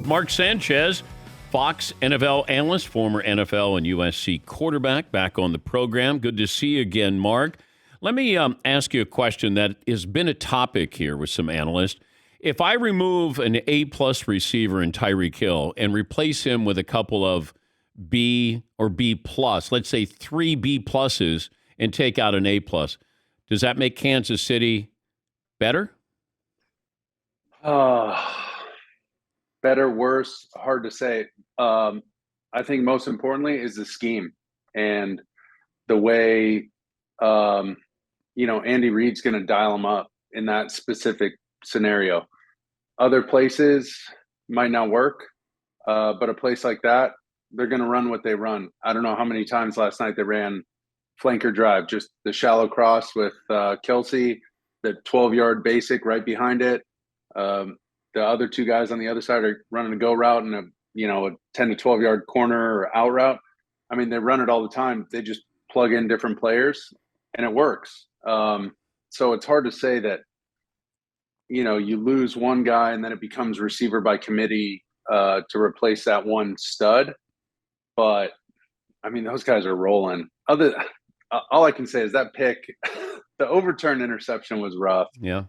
Mark Sanchez, Fox NFL analyst, former NFL and USC quarterback, back on the program. Good to see you again, Mark. Let me ask you a question that has been a topic here with some analysts. If I remove an A-plus receiver in Tyreek Hill and replace him with a couple of B or B-plus, let's say 3 B-pluses, and take out an A-plus, does that make Kansas City better? Better, worse, hard to say. I think most importantly is the scheme and the way, Andy Reid's going to dial them up in that specific scenario. Other places might not work, but a place like that, they're going to run what they run. I don't know how many times last night they ran flanker drive, just the shallow cross with Kelsey, the 12-yard basic right behind it. The other two guys on the other side are running a go route and a 10 to 12-yard corner or out route. I mean, they run it all the time. They just plug in different players, and it works. So it's hard to say that, you lose one guy and then it becomes receiver by committee to replace that one stud. But, I mean, those guys are rolling. All I can say is that pick, the overturned interception was rough. Yeah.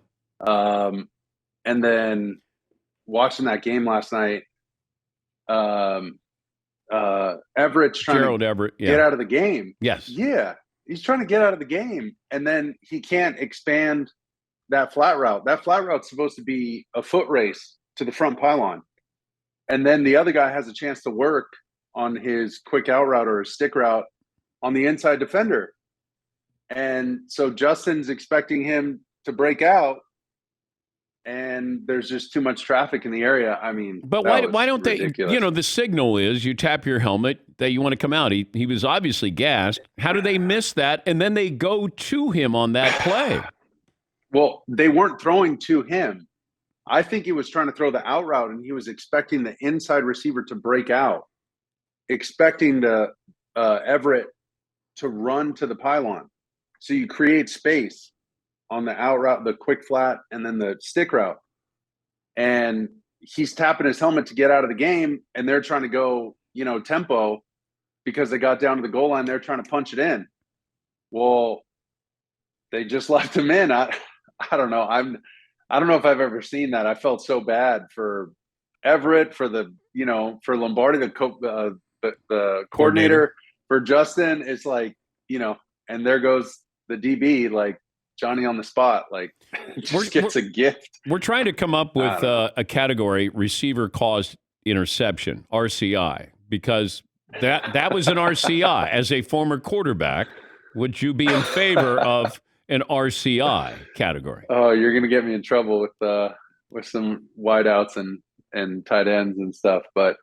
And then watching that game last night, Everett's trying to get out of the game. Yes. Yeah. He's trying to get out of the game, and then he can't expand that flat route. That flat route's supposed to be a foot race to the front pylon. And then the other guy has a chance to work on his quick out route or a stick route on the inside defender. And so Justin's expecting him to break out, and there's just too much traffic in the area. I mean, but why don't ridiculous. They, the signal is you tap your helmet that you want to come out. He was obviously gassed. How do they miss that? And then they go to him on that play. Well, they weren't throwing to him. I think he was trying to throw the out route, and he was expecting the inside receiver to break out, expecting Everett to run to the pylon. So you create space on the out route, the quick flat, and then the stick route. And he's tapping his helmet to get out of the game, and they're trying to go, tempo because they got down to the goal line. They're trying to punch it in. Well, they just left him in. I don't know. I don't know if I've ever seen that. I felt so bad for Everett, for for Lombardi, the coordinator, for Justin. It's like, and there goes the DB, like, Johnny on the spot, like, just gets a gift. We're trying to come up with a category, receiver caused interception, RCI, because that was an RCI. As a former quarterback, would you be in favor of an RCI category? Oh, you're going to get me in trouble with some wideouts and tight ends and stuff. But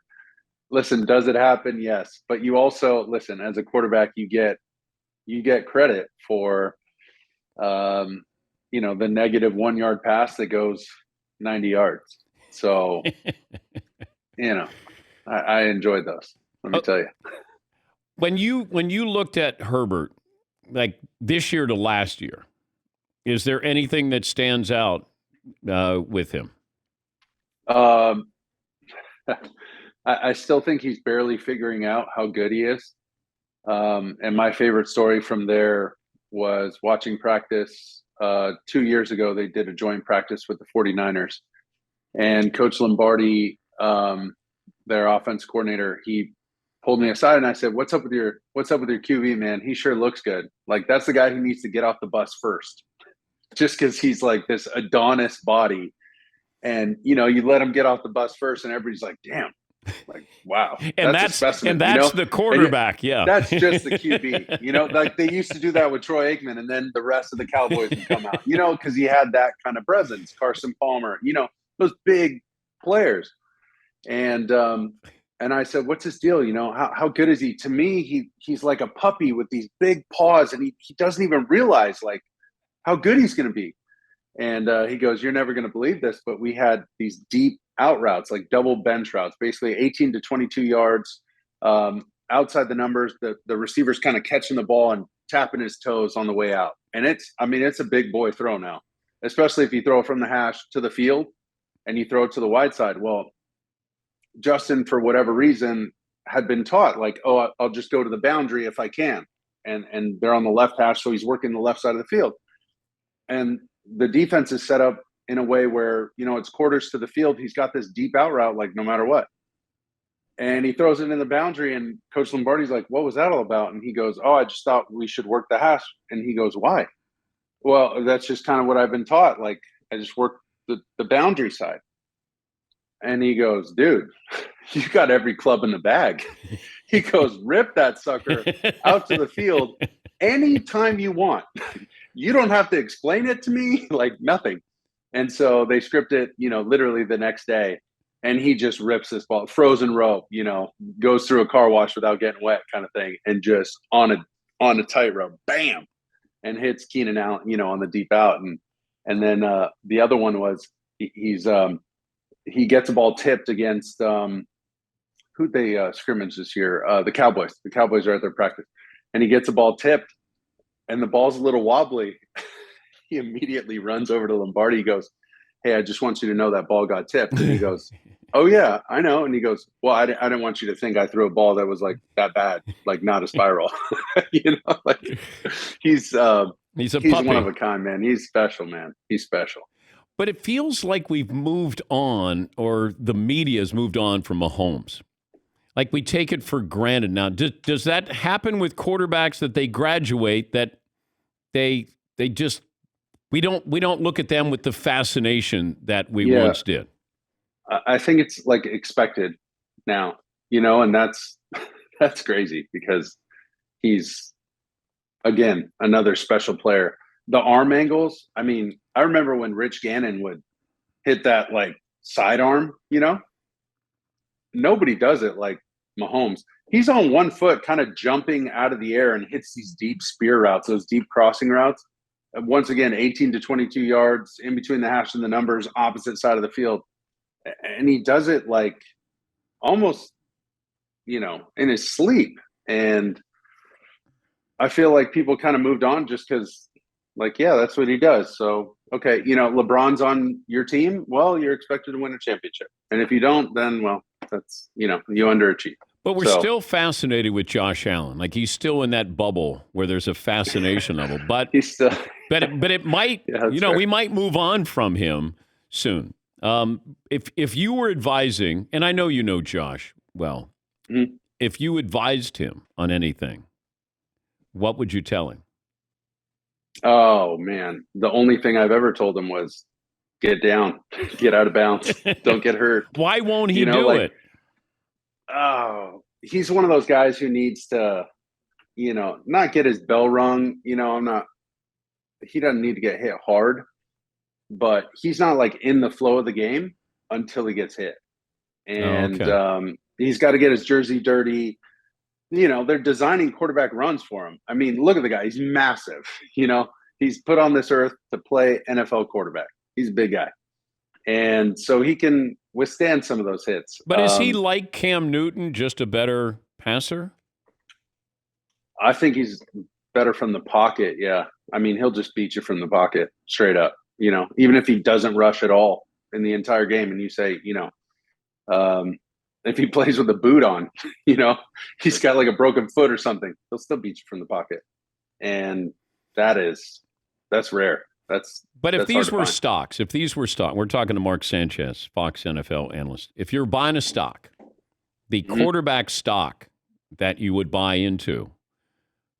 listen, does it happen? Yes. But you also, listen, as a quarterback, you get credit for the negative 1 yard pass that goes 90 yards. So, I enjoyed those. Let me tell you. When you looked at Herbert, like this year to last year, is there anything that stands out with him? I still think he's barely figuring out how good he is. And my favorite story from there was watching practice 2 years ago. They did a joint practice with the 49ers, and Coach Lombardi, their offense coordinator, he pulled me aside and I said, what's up with your QB, man? He sure looks good. Like, that's the guy who needs to get off the bus first, just because he's like this Adonis body. And, you let him get off the bus first, and everybody's like, damn, like, wow. And that's the quarterback. Yeah. That's just the QB, like they used to do that with Troy Aikman, and then the rest of the Cowboys would come out, because he had that kind of presence, Carson Palmer, those big players. And I said, what's his deal? How good is he? To me, he's like a puppy with these big paws, and he doesn't even realize like how good he's going to be. And he goes, you're never going to believe this, but we had these deep out routes, like double bench routes, basically 18 to 22 yards outside the numbers. The receiver's kind of catching the ball and tapping his toes on the way out. And it's a big boy throw now, especially if you throw it from the hash to the field and you throw it to the wide side. Well, Justin, for whatever reason, had been taught like, oh, I'll just go to the boundary if I can. And they're on the left hash, so he's working the left side of the field. And the defense is set up in a way where, it's quarters to the field. He's got this deep out route, like no matter what. And he throws it in the boundary, and Coach Lombardi's like, what was that all about? And he goes, oh, I just thought we should work the hash. And he goes, why? Well, that's just kind of what I've been taught. Like, I just work the boundary side. And he goes, dude, you got every club in the bag. He goes, rip that sucker out to the field anytime you want. You don't have to explain it to me, like nothing. And so they script it, literally the next day. And he just rips this ball, frozen rope, goes through a car wash without getting wet kind of thing. And just on a tightrope, bam, and hits Keenan Allen, on the deep out. And then the other one was he gets a ball tipped against who'd they scrimmage this year? The Cowboys. The Cowboys are at their practice. And he gets a ball tipped, and the ball's a little wobbly. He immediately runs over to Lombardi. He goes, hey, I just want you to know that ball got tipped. And he goes, oh, yeah, I know. And he goes, well, I didn't want you to think I threw a ball that was like that bad, like not a spiral. Like he's one of a kind, man. He's special, man. He's special. But it feels like we've moved on, or the media has moved on from Mahomes. Like we take it for granted now. Does that happen with quarterbacks, that they graduate, that they just we don't look at them with the fascination that we once did? I think it's like expected now, and that's crazy because he's, again, another special player. The arm angles, I mean, I remember when Rich Gannon would hit that like sidearm, nobody does it like Mahomes. He's on one foot kind of jumping out of the air and hits these deep spear routes, those deep crossing routes. Once again, 18 to 22 yards in between the hash and the numbers, opposite side of the field. And he does it like almost, in his sleep. And I feel like people kind of moved on just because, like, yeah, that's what he does. So, okay, LeBron's on your team. Well, you're expected to win a championship. And if you don't, then, well, that's, you underachieve. But we're still fascinated with Josh Allen. Like, he's still in that bubble where there's a fascination level. But he's still, but it might, fair. we might move on from him soon. If you were advising, and I know you know Josh well, if you advised him on anything, what would you tell him? Oh, man. The only thing I've ever told him was get down, get out of bounds, don't get hurt. Why won't he do it? Oh, he's one of those guys who needs to, not get his bell rung. He doesn't need to get hit hard, but he's not like in the flow of the game until he gets hit. And he's got to get his jersey dirty. They're designing quarterback runs for him. I mean, look at the guy. He's massive. He's put on this earth to play NFL quarterback. He's a big guy. And so he can withstand some of those hits. But is he like Cam Newton, just a better passer? I think he's better from the pocket, yeah. I mean, he'll just beat you from the pocket, straight up. Even if he doesn't rush at all in the entire game, and you say, if he plays with a boot on, he's got like a broken foot or something, he'll still beat you from the pocket. And that's rare. But if these were stocks, we're talking to Mark Sanchez, Fox NFL analyst. If you're buying a stock, the quarterback stock that you would buy into,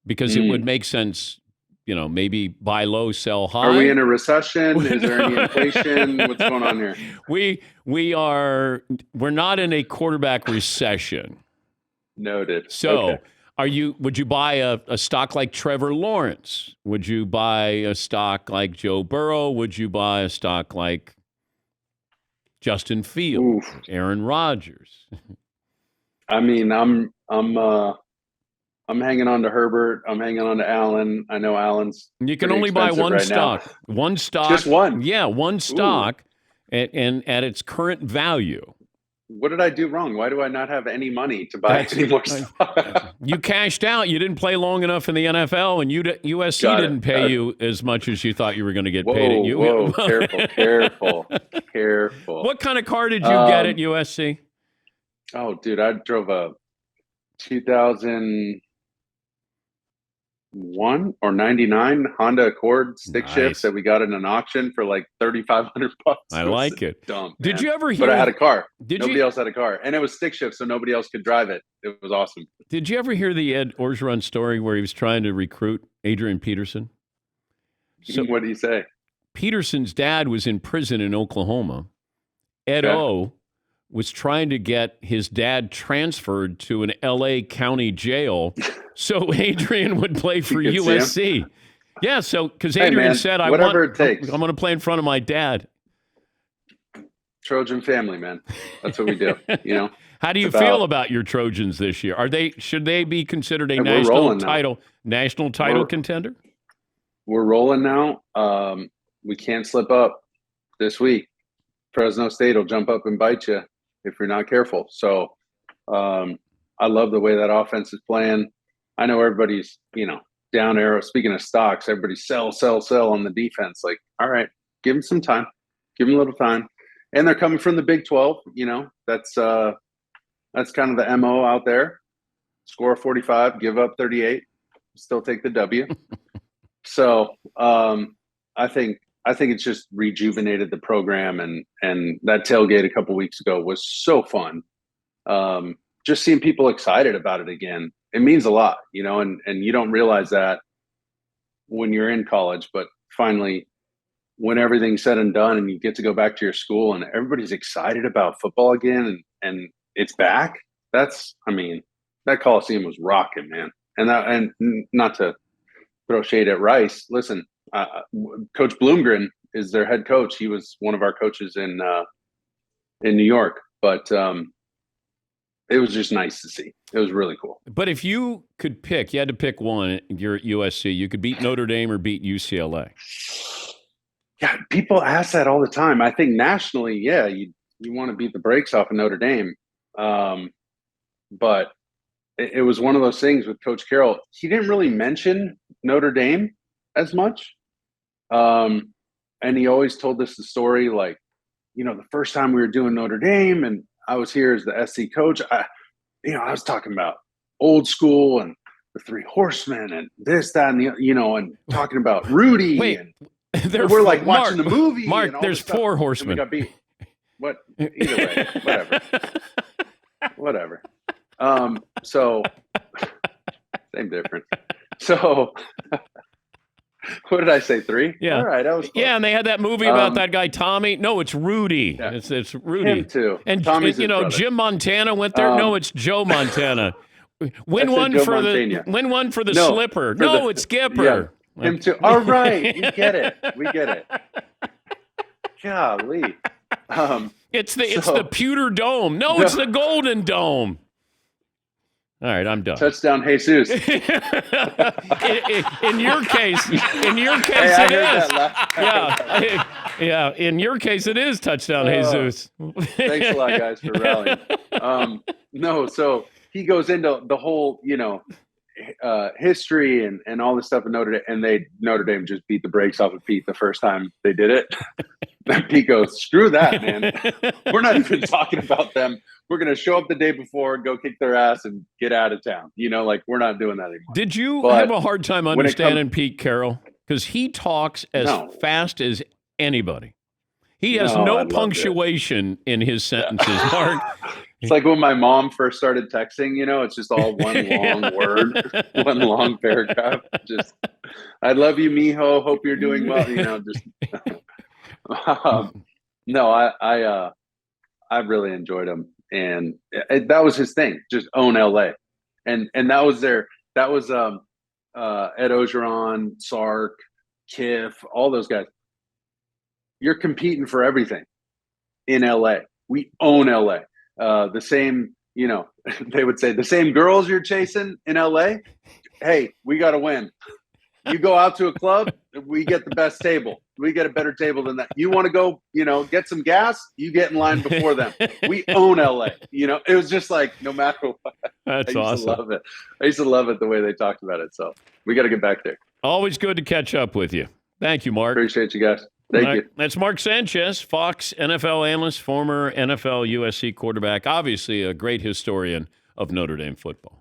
because it would make sense, maybe buy low, sell high. Are we in a recession? Is there any inflation? What's going on here? We're not in a quarterback recession. Noted. So okay. Would you buy a stock like Trevor Lawrence? Would you buy a stock like Joe Burrow? Would you buy a stock like Justin Fields, Aaron Rodgers? I mean, I'm hanging on to Herbert. I'm hanging on to Allen. I know Allen's. You can only buy one stock. Now. One stock. Just one. Yeah, one stock, and at its current value. What did I do wrong? Why do I not have any money to buy any more stock? You cashed out. You didn't play long enough in the NFL, and USC didn't pay you as much as you thought you were going to get paid. Careful. What kind of car did you get at USC? Oh, dude, I drove a 2001 or 99 Honda Accord stick shift Nice. that we got in an auction for like $3,500. I It was like it. dumb, Did man. you ever But I hear? had a car. Did Nobody you else had a car, and it was stick shift, so nobody else could drive it. It was awesome. did you ever hear the Ed Orgeron story where he was trying to recruit Adrian Peterson? So What do you say? Peterson's dad was in prison in Oklahoma. Ed Okay. O was trying to get his dad transferred to an L.A. county jail so Adrian would play for You could see USC. Yeah, so because Hey, Adrian man, said, whatever it takes. I'm going to play in front of my dad. Trojan family, man. That's what we do. How do you It's feel about about your Trojans this year? Should they be considered a Hey, we're national rolling now. title contender? We're rolling now. We can't slip up this week. Fresno State will jump up and bite you if you're not careful. So I love the way that offense is playing. I know everybody's, down arrow. Speaking of stocks, everybody's sell on the defense. Like, all right, give them some time. Give them a little time. And they're coming from the Big 12. That's kind of the MO out there. Score 45, give up 38, still take the W. So I think it's just rejuvenated the program, and that tailgate a couple weeks ago was so fun. Just seeing people excited about it again, it means a lot, and you don't realize that when you're in college, but finally, when everything's said and done, and you get to go back to your school, and everybody's excited about football again, and it's back. That Coliseum was rocking, man, and not to throw shade at Rice. Listen, Coach Bloomgren is their head coach. He was one of our coaches in New York, but it was just nice to see. It was really cool. But if you could pick, you had to pick one. You're at USC. You could beat Notre Dame or beat UCLA. Yeah, people ask that all the time. I think nationally, yeah, you want to beat the brakes off of Notre Dame, but it was one of those things with Coach Carroll. He didn't really mention Notre Dame as much. And he always told us the story, like, the first time we were doing Notre Dame and I was here as the SC coach, I was talking about old school and the Three Horsemen and this, that, and and talking about Rudy. Wait, and we're like watching the movie. Mark, and all there's this stuff, 4 horsemen. And we got beat. What? Either way, whatever. So same difference. So what did I say? 3? Yeah. All right. That was close. Yeah, and they had that movie about that guy Tommy. No, it's Rudy. Yeah. It's Rudy. Him too. And Tommy's his brother. Jim Montana went there. No, it's Joe Montana. Win I said one Joe for Montana. Win one for the No, slipper. for No, the- it's Skipper. Yeah, him too. All right, we get it. Golly. It's the pewter dome. No, it's the golden dome. All right, I'm done. Touchdown, Jesus. in your case, Hey, I it heard is. that Yeah. In your case, it is touchdown, Jesus. Thanks a lot, guys, for rallying. No, so he goes into the whole, history and all this stuff in Notre Dame, and Notre Dame just beat the brakes off of Pete the first time they did it. And Pete goes, screw that, man. We're not even talking about them. We're going to show up the day before, go kick their ass, and get out of town. We're not doing that anymore. Did you have a hard time understanding Pete Carroll? Because he talks as fast as anybody. He has no punctuation in his sentences, Mark. It's like when my mom first started texting, it's just all one long word, one long paragraph. Just, I love you, mijo. Hope you're doing well. No, I really enjoyed him. And that was his thing. Just own LA. And that was Ed Ogeron, Sark, Kiff, all those guys. You're competing for everything in LA. We own LA. The same, they would say the same girls you're chasing in LA. Hey, we got to win. You go out to a club, we get the best table. We get a better table than that. You want to go, get some gas, you get in line before them. We own LA. It was just like, no matter what. That's awesome. Love it. I used to love it the way they talked about it. So we got to get back there. Always good to catch up with you. Thank you, Mark. Appreciate you guys. Thank you. That's Mark Sanchez, Fox NFL analyst, former NFL USC quarterback, obviously a great historian of Notre Dame football.